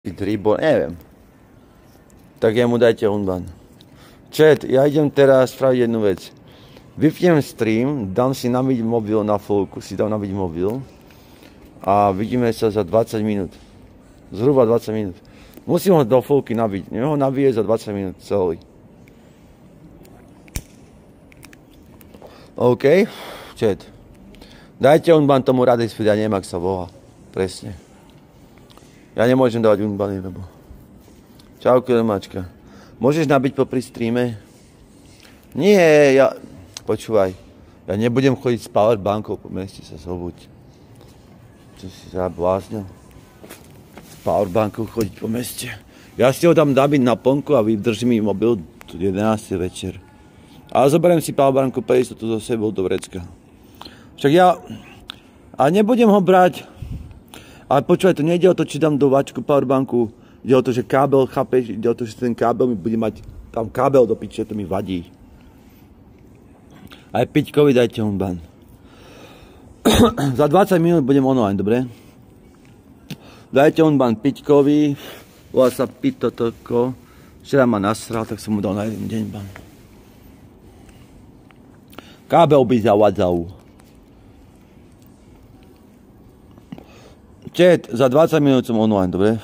Dribble, neviem. Tak jemu dajte unban. Chat, ja idem teraz spraviť jednu vec. Vypnem stream, dám si nabiť mobil na fullku, si dám nabiť mobil a vidíme sa za 20 minút. Zhruba 20 minút. Musím ho do fullky nabiť, ho nabije za 20 minút celý. OK, chat. Dajte unban tomu Radexfeed, ja neviem, ak sa volá. Presne. Ja nemôžem dávať unbany, lebo... Čauko, domáčka. Môžeš nabiť popri streame? Nie, ja... Počúvaj. Ja nebudem chodiť s powerbankou po meste, sa zobuď. Čo si zabláznil? S powerbankou chodiť po meste. Ja si ho dám nabiť na plnku a vydrží mi mobil 11. večer. Ale zoberiem si powerbanku pre istotu so sebou do vrecka. Však ja... A nebudem ho brať... Ale počúvaj, to nejde o to, či dám do vačku powerbanku. Ide o to, že kábel, chápeš? Ide o to, že ten kábel mi bude mať... Tam kábel do piče, to mi vadí. Aj Piťkovi dajte unban. Za 20 minút budem online, dobre? Dajte unban Piťkovi. Volá sa Pitotoko. Včera ma nasral, tak som mu dal na jeden deň ban. Kábel by zavadzal. Chat, za 20 minút som online, dobre?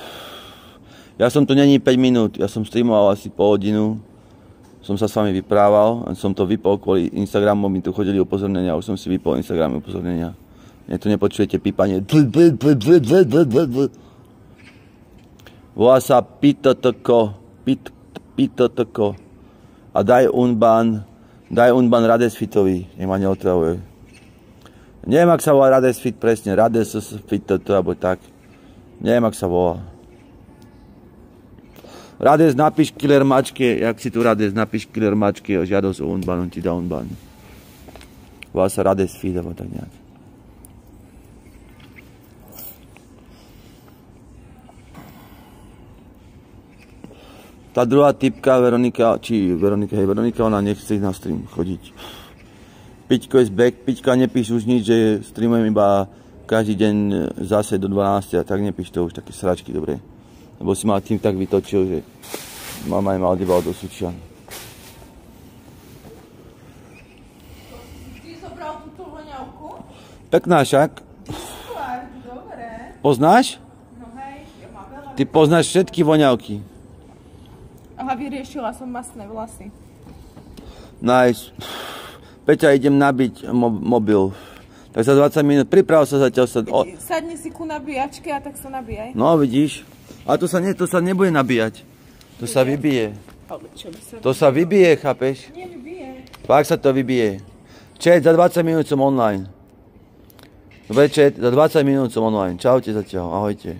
Ja som tu není 5 minút, ja som streamoval asi pol hodinu. Som sa s vami vyprával, som to vypol kvôli Instagramu, mi tu chodili upozornenia, už som si vypol Instagram upozornenia. Nie, tu nepočujete pípanie. Volá sa Pitotoko. Pitotoko. A daj unban Radexfeedovi, nech ma neotravuje. Neviem, ak sa volá Radexfeed presne, Radexfeed, alebo tak. Neviem, ak sa volá. Radex, napíš killer mačke, jak si tu Radex, napíš killer mačke, žiadosť o unban, on ti dá unban. Volá sa Radexfeed, alebo tak nejak. Tá druhá typka, Veronika, ona nechce na stream chodiť. Piťko je back, Piťka nepíš už nič, že streamujem iba každý deň zase do 12 a tak nepíš to už také sračky, dobre? Lebo si ma tým tak vytočil, že mama je mal debal do Sučian. Ty zobral túto voňavku? Pekná však. Dobre. Poznáš? No hej, ja mám veľa. Ty poznáš všetky voňavky. Aha, vyriešila som masné vlasy. Nice. Peťa, idem nabiť mobil. Tak za 20 minút, priprav sa zatiaľ sa... Sadni si ku nabíjačke a tak sa nabíjaj. No, vidíš? A to sa nebude nabíjať. To sa vybije. Ale čo by sa... To sa vybije, chápeš? Nevybije. Fakt sa to vybije. Chat, za 20 minút som online. Dobre, chat, za 20 minút som online. Čaute zatiaľ, ahojte.